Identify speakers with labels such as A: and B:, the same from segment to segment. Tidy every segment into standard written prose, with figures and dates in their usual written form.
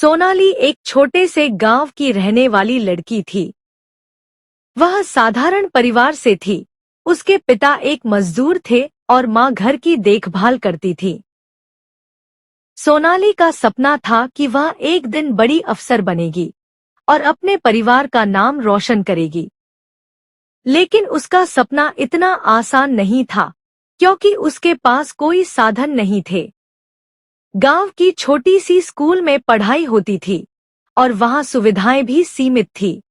A: सोनाली एक छोटे से गांव की रहने वाली लड़की थी। वह साधारण परिवार से थी। उसके पिता एक मजदूर थे और माँ घर की देखभाल करती थी। सोनाली का सपना था कि वह एक दिन बड़ी अफसर बनेगी और अपने परिवार का नाम रोशन करेगी। लेकिन उसका सपना इतना आसान नहीं था, क्योंकि उसके पास कोई साधन नहीं थे। गांव की छोटी सी स्कूल में पढ़ाई होती थी और वहां सुविधाएं भी सीमित थी।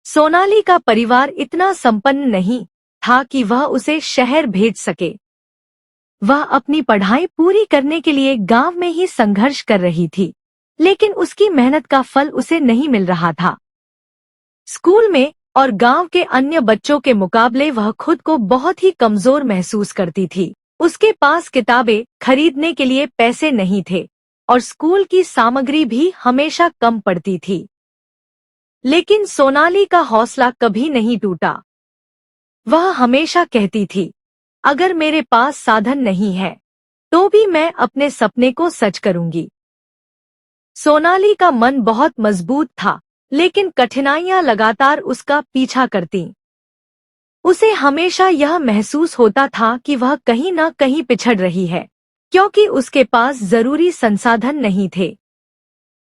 A: सोनाली का परिवार इतना संपन्न नहीं था कि वह उसे शहर भेज सके। वह अपनी पढ़ाई पूरी करने के लिए गांव में ही संघर्ष कर रही थी, लेकिन उसकी मेहनत का फल उसे नहीं मिल रहा था। स्कूल में और गांव के अन्य बच्चों के मुकाबले वह खुद को बहुत ही कमजोर महसूस करती थी। उसके पास किताबें खरीदने के लिए पैसे नहीं थे और स्कूल की सामग्री भी हमेशा कम पड़ती थी। लेकिन सोनाली का हौसला कभी नहीं टूटा। वह हमेशा कहती थी, अगर मेरे पास साधन नहीं है तो भी मैं अपने सपने को सच करूंगी। सोनाली का मन बहुत मजबूत था, लेकिन कठिनाइयां लगातार उसका पीछा करतीं। उसे हमेशा यह महसूस होता था कि वह कहीं न कहीं पिछड़ रही है, क्योंकि उसके पास जरूरी संसाधन नहीं थे।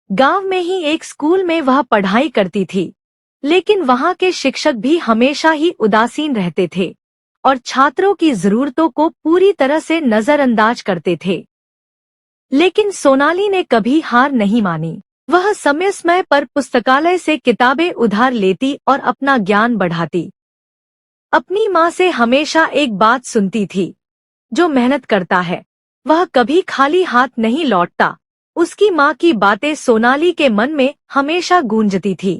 A: गांव में ही एक स्कूल में वह पढ़ाई करती थी, लेकिन वहां के शिक्षक भी हमेशा ही उदासीन रहते थे और छात्रों की जरूरतों को पूरी तरह से नजरअंदाज करते थे। लेकिन सोनाली ने कभी हार नहीं मानी। वह समय समय पर पुस्तकालय से किताबें उधार लेती और अपना ज्ञान बढ़ाती। अपनी माँ से हमेशा एक बात सुनती थी, जो मेहनत करता है वह कभी खाली हाथ नहीं लौटता। उसकी माँ की बातें सोनाली के मन में हमेशा गूंजती थी।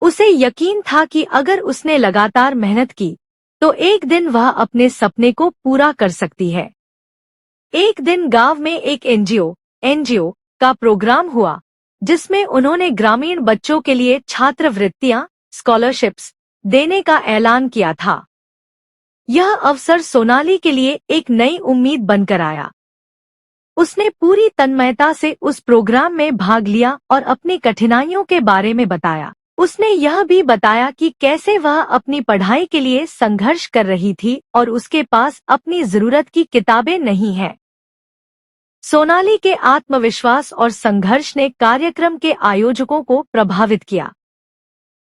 A: उसे यकीन था कि अगर उसने लगातार मेहनत की तो एक दिन वह अपने सपने को पूरा कर सकती है। एक दिन गांव में एक एनजीओ का प्रोग्राम हुआ, जिसमें उन्होंने ग्रामीण बच्चों के लिए छात्रवृत्तियां स्कॉलरशिप्स देने का ऐलान किया था। यह अवसर सोनाली के लिए एक नई उम्मीद बनकर आया। उसने पूरी तन्मयता से उस प्रोग्राम में भाग लिया और अपनी कठिनाइयों के बारे में बताया। उसने यह भी बताया कि कैसे वह अपनी पढ़ाई के लिए संघर्ष कर रही थी और उसके पास अपनी जरूरत की किताबें नहीं है। सोनाली के आत्मविश्वास और संघर्ष ने कार्यक्रम के आयोजकों को प्रभावित किया।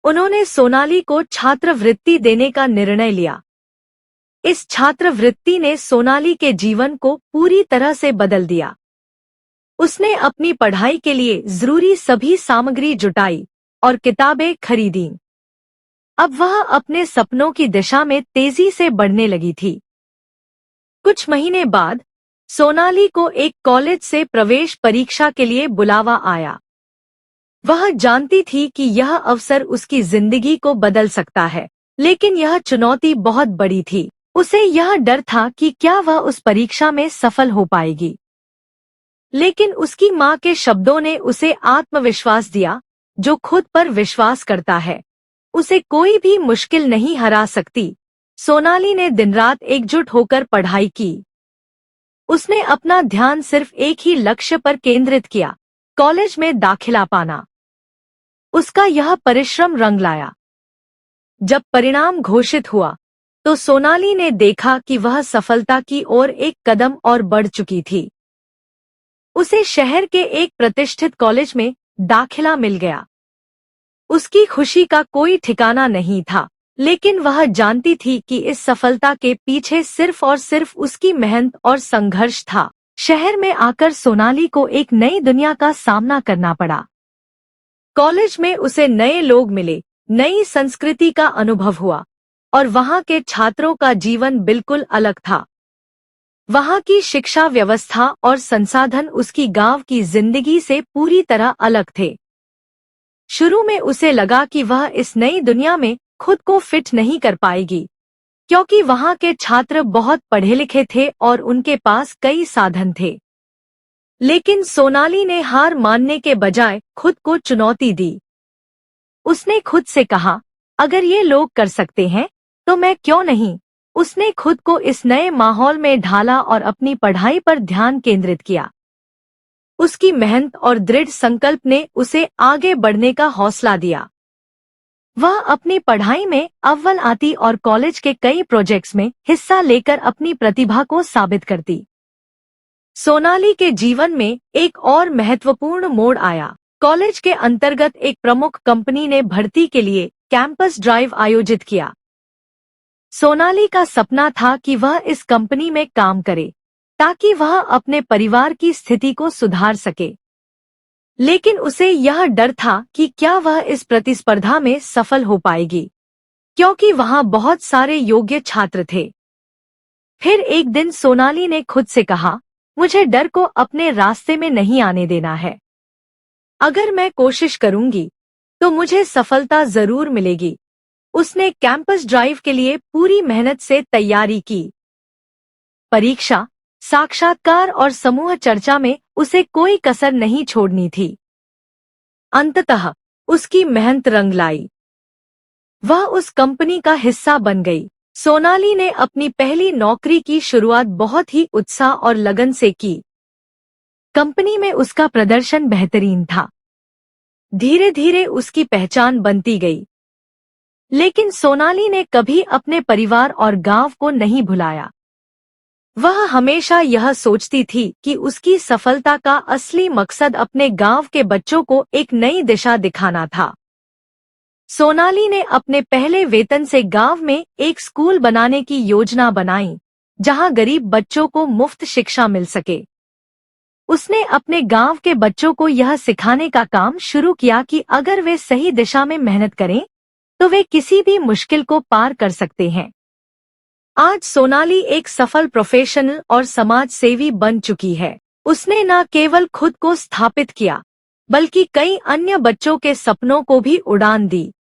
A: उन्होंने सोनाली को छात्रवृत्ति देने का निर्णय लिया। इस छात्रवृत्ति ने सोनाली के जीवन को पूरी तरह से बदल दिया। उसने अपनी पढ़ाई के लिए जरूरी सभी सामग्री जुटाई और किताबें खरीदीं। अब वह अपने सपनों की दिशा में तेजी से बढ़ने लगी थी। कुछ महीने बाद सोनाली को एक कॉलेज से प्रवेश परीक्षा के लिए बुलावा आया। वह जानती थी कि यह अवसर उसकी जिंदगी को बदल सकता है, लेकिन यह चुनौती बहुत बड़ी थी। उसे यह डर था कि क्या वह उस परीक्षा में सफल हो पाएगी। लेकिन उसकी माँ के शब्दों ने उसे आत्मविश्वास दिया, जो खुद पर विश्वास करता है उसे कोई भी मुश्किल नहीं हरा सकती। सोनाली ने दिन रात एकजुट होकर पढ़ाई की। उसने अपना ध्यान सिर्फ एक ही लक्ष्य पर केंद्रित किया, कॉलेज में दाखिला पाना। उसका यह परिश्रम रंग लाया। जब परिणाम घोषित हुआ तो सोनाली ने देखा कि वह सफलता की ओर एक कदम और बढ़ चुकी थी। उसे शहर के एक प्रतिष्ठित कॉलेज में दाखिला मिल गया। उसकी खुशी का कोई ठिकाना नहीं था, लेकिन वह जानती थी कि इस सफलता के पीछे सिर्फ और सिर्फ उसकी मेहनत और संघर्ष था। शहर में आकर सोनाली को एक नई दुनिया का सामना करना पड़ा। कॉलेज में उसे नए लोग मिले, नई संस्कृति का अनुभव हुआ और वहां के छात्रों का जीवन बिल्कुल अलग था। वहां की शिक्षा व्यवस्था और संसाधन उसकी गांव की जिंदगी से पूरी तरह अलग थे। शुरू में उसे लगा कि वह इस नई दुनिया में खुद को फिट नहीं कर पाएगी, क्योंकि वहां के छात्र बहुत पढ़े लिखे थे और उनके पास कई साधन थे। लेकिन सोनाली ने हार मानने के बजाय खुद को चुनौती दी। उसने खुद से कहा, अगर ये लोग कर सकते हैं तो मैं क्यों नहीं। उसने खुद को इस नए माहौल में ढाला और अपनी पढ़ाई पर ध्यान केंद्रित किया। उसकी मेहनत और दृढ़ संकल्प ने उसे आगे बढ़ने का हौसला दिया। वह अपनी पढ़ाई में अव्वल आती और कॉलेज के कई प्रोजेक्ट्स में हिस्सा लेकर अपनी प्रतिभा को साबित करती। सोनाली के जीवन में एक और महत्वपूर्ण मोड़ आया। कॉलेज के अंतर्गत एक प्रमुख कंपनी ने भर्ती के लिए कैंपस ड्राइव आयोजित किया। सोनाली का सपना था कि वह इस कंपनी में काम करे ताकि वह अपने परिवार की स्थिति को सुधार सके। लेकिन उसे यह डर था कि क्या वह इस प्रतिस्पर्धा में सफल हो पाएगी, क्योंकि वहां बहुत सारे योग्य छात्र थे। फिर एक दिन सोनाली ने खुद से कहा, मुझे डर को अपने रास्ते में नहीं आने देना है। अगर मैं कोशिश करूंगी तो मुझे सफलता जरूर मिलेगी। उसने कैंपस ड्राइव के लिए पूरी मेहनत से तैयारी की। परीक्षा, साक्षात्कार और समूह चर्चा में उसे कोई कसर नहीं छोड़नी थी। अंततः उसकी मेहनत रंग लाई। वह उस कंपनी का हिस्सा बन गई। सोनाली ने अपनी पहली नौकरी की शुरुआत बहुत ही उत्साह और लगन से की। कंपनी में उसका प्रदर्शन बेहतरीन था। धीरे धीरे उसकी पहचान बनती गई। लेकिन सोनाली ने कभी अपने परिवार और गांव को नहीं भुलाया। वह हमेशा यह सोचती थी कि उसकी सफलता का असली मकसद अपने गांव के बच्चों को एक नई दिशा दिखाना था। सोनाली ने अपने पहले वेतन से गांव में एक स्कूल बनाने की योजना बनाई, जहां गरीब बच्चों को मुफ्त शिक्षा मिल सके। उसने अपने गांव के बच्चों को यह सिखाने का काम शुरू किया कि अगर वे सही दिशा में मेहनत करें तो वे किसी भी मुश्किल को पार कर सकते हैं। आज सोनाली एक सफल प्रोफेशनल और समाज सेवी बन चुकी है। उसने न केवल खुद को स्थापित किया, बल्कि कई अन्य बच्चों के सपनों को भी उड़ान दी।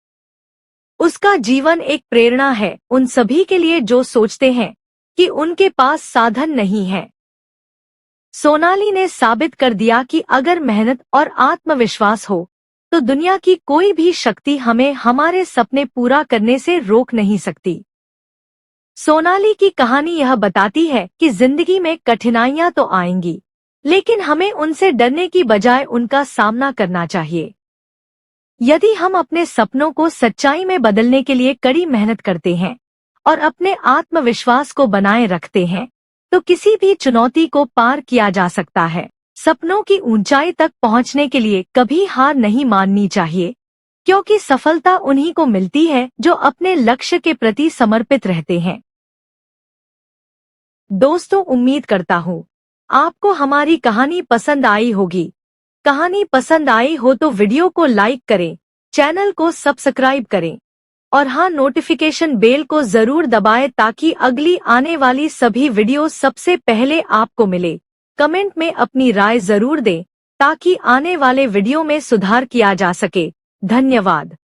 A: उसका जीवन एक प्रेरणा है उन सभी के लिए जो सोचते हैं कि उनके पास साधन नहीं है। सोनाली ने साबित कर दिया कि अगर मेहनत और आत्मविश्वास हो तो दुनिया की कोई भी शक्ति हमें हमारे सपने पूरा करने से रोक नहीं सकती। सोनाली की कहानी यह बताती है कि जिंदगी में कठिनाइयां तो आएंगी, लेकिन हमें उनसे डरने की बजाय उनका सामना करना चाहिए। यदि हम अपने सपनों को सच्चाई में बदलने के लिए कड़ी मेहनत करते हैं और अपने आत्मविश्वास को बनाए रखते हैं, तो किसी भी चुनौती को पार किया जा सकता है। सपनों की ऊंचाई तक पहुंचने के लिए कभी हार नहीं माननी चाहिए, क्योंकि सफलता उन्हीं को मिलती है जो अपने लक्ष्य के प्रति समर्पित रहते हैं। दोस्तों, उम्मीद करता हूँ आपको हमारी कहानी पसंद आई होगी। कहानी पसंद आई हो तो वीडियो को लाइक करें, चैनल को सब्सक्राइब करें और हाँ, नोटिफिकेशन बेल को जरूर दबाएं ताकि अगली आने वाली सभी वीडियो सबसे पहले आपको मिले। कमेंट में अपनी राय जरूर दें ताकि आने वाले वीडियो में सुधार किया जा सके। धन्यवाद।